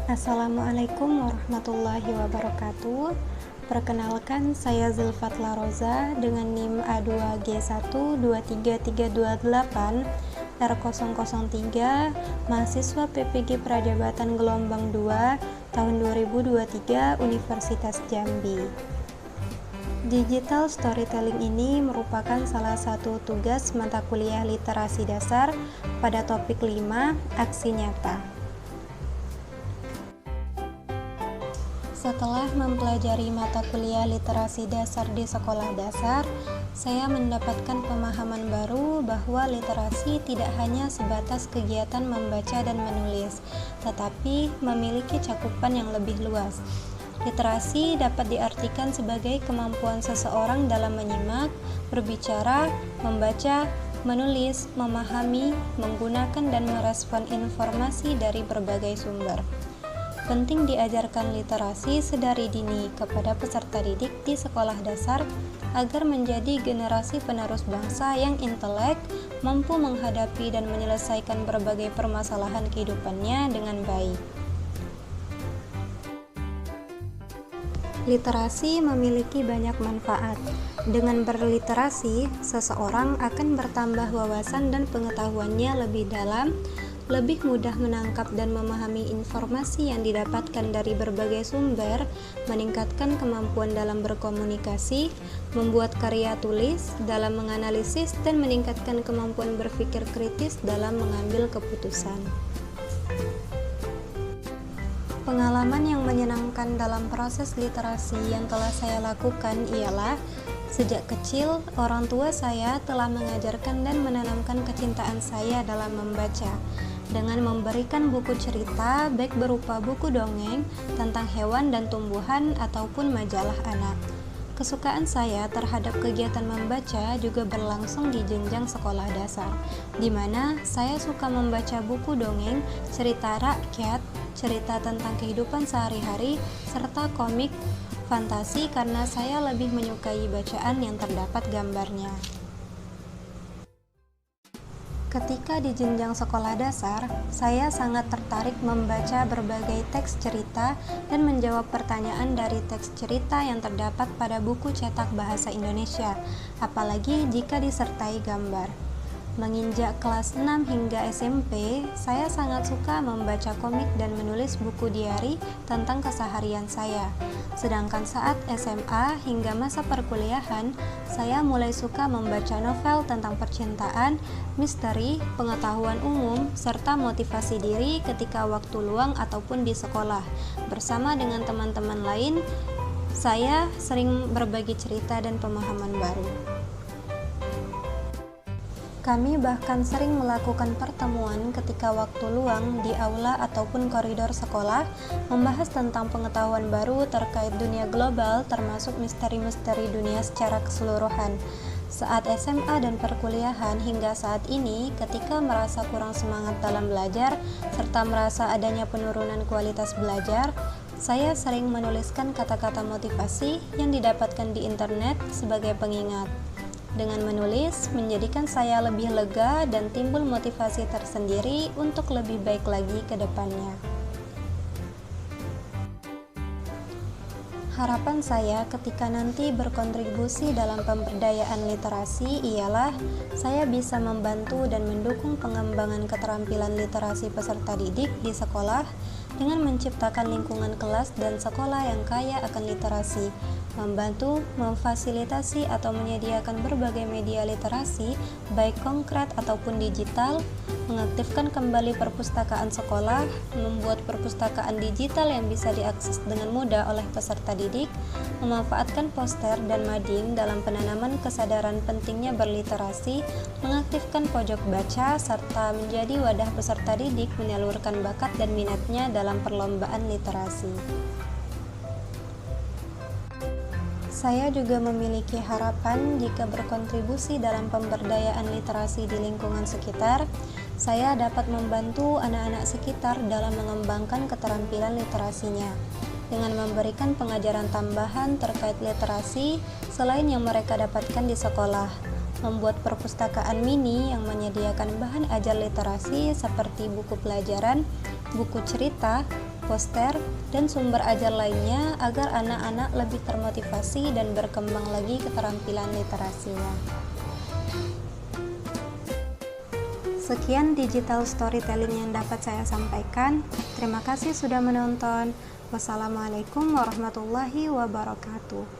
Assalamualaikum warahmatullahi wabarakatuh. Perkenalkan, saya Zulfat Laroza dengan NIM A2G12338 R003, mahasiswa PPG Prajabatan Gelombang 2 tahun 2023 Universitas Jambi. Digital storytelling ini merupakan salah satu tugas mata kuliah literasi dasar pada topik 5, aksi nyata. Setelah mempelajari mata kuliah literasi dasar di sekolah dasar, saya mendapatkan pemahaman baru bahwa literasi tidak hanya sebatas kegiatan membaca dan menulis, tetapi memiliki cakupan yang lebih luas. Literasi dapat diartikan sebagai kemampuan seseorang dalam menyimak, berbicara, membaca, menulis, memahami, menggunakan dan merespon informasi dari berbagai sumber. Penting diajarkan literasi sedari dini kepada peserta didik di sekolah dasar agar menjadi generasi penerus bangsa yang intelek, mampu menghadapi dan menyelesaikan berbagai permasalahan kehidupannya dengan baik. Literasi memiliki banyak manfaat. Dengan berliterasi, seseorang akan bertambah wawasan dan pengetahuannya lebih dalam, lebih mudah menangkap dan memahami informasi yang didapatkan dari berbagai sumber, meningkatkan kemampuan dalam berkomunikasi, membuat karya tulis, dalam menganalisis, dan meningkatkan kemampuan berpikir kritis dalam mengambil keputusan. Pengalaman yang menyenangkan dalam proses literasi yang telah saya lakukan ialah sejak kecil, orang tua saya telah mengajarkan dan menanamkan kecintaan saya dalam membaca dengan memberikan buku cerita baik berupa buku dongeng tentang hewan dan tumbuhan ataupun majalah anak. Kesukaan saya terhadap kegiatan membaca juga berlangsung di jenjang sekolah dasar, di mana saya suka membaca buku dongeng, cerita rakyat, cerita tentang kehidupan sehari-hari, serta komik fantasi karena saya lebih menyukai bacaan yang terdapat gambarnya. Ketika di jenjang sekolah dasar, saya sangat tertarik membaca berbagai teks cerita dan menjawab pertanyaan dari teks cerita yang terdapat pada buku cetak bahasa Indonesia, apalagi jika disertai gambar. Menginjak kelas 6 hingga SMP, saya sangat suka membaca komik dan menulis buku diari tentang keseharian saya. Sedangkan saat SMA hingga masa perkuliahan, saya mulai suka membaca novel tentang percintaan, misteri, pengetahuan umum, serta motivasi diri ketika waktu luang ataupun di sekolah. Bersama dengan teman-teman lain, saya sering berbagi cerita dan pemahaman baru. Kami bahkan sering melakukan pertemuan ketika waktu luang di aula ataupun koridor sekolah, membahas tentang pengetahuan baru terkait dunia global termasuk misteri-misteri dunia secara keseluruhan. Saat SMA dan perkuliahan hingga saat ini, ketika merasa kurang semangat dalam belajar, serta merasa adanya penurunan kualitas belajar, saya sering menuliskan kata-kata motivasi yang didapatkan di internet sebagai pengingat. Dengan menulis, menjadikan saya lebih lega dan timbul motivasi tersendiri untuk lebih baik lagi ke depannya. Harapan saya ketika nanti berkontribusi dalam pemberdayaan literasi ialah saya bisa membantu dan mendukung pengembangan keterampilan literasi peserta didik di sekolah dengan menciptakan lingkungan kelas dan sekolah yang kaya akan literasi, membantu, memfasilitasi atau menyediakan berbagai media literasi, baik konkret ataupun digital, mengaktifkan kembali perpustakaan sekolah, membuat perpustakaan digital yang bisa diakses dengan mudah oleh peserta didik, memanfaatkan poster dan mading dalam penanaman kesadaran pentingnya berliterasi, mengaktifkan pojok baca, serta menjadi wadah peserta didik menyalurkan bakat dan minatnya dalam perlombaan literasi. Saya juga memiliki harapan jika berkontribusi dalam pemberdayaan literasi di lingkungan sekitar, saya dapat membantu anak-anak sekitar dalam mengembangkan keterampilan literasinya, dengan memberikan pengajaran tambahan terkait literasi selain yang mereka dapatkan di sekolah, membuat perpustakaan mini yang menyediakan bahan ajar literasi seperti buku pelajaran, buku cerita, poster, dan sumber ajar lainnya agar anak-anak lebih termotivasi dan berkembang lagi keterampilan literasinya. Sekian digital storytelling yang dapat saya sampaikan. Terima kasih sudah menonton. Wassalamualaikum warahmatullahi wabarakatuh.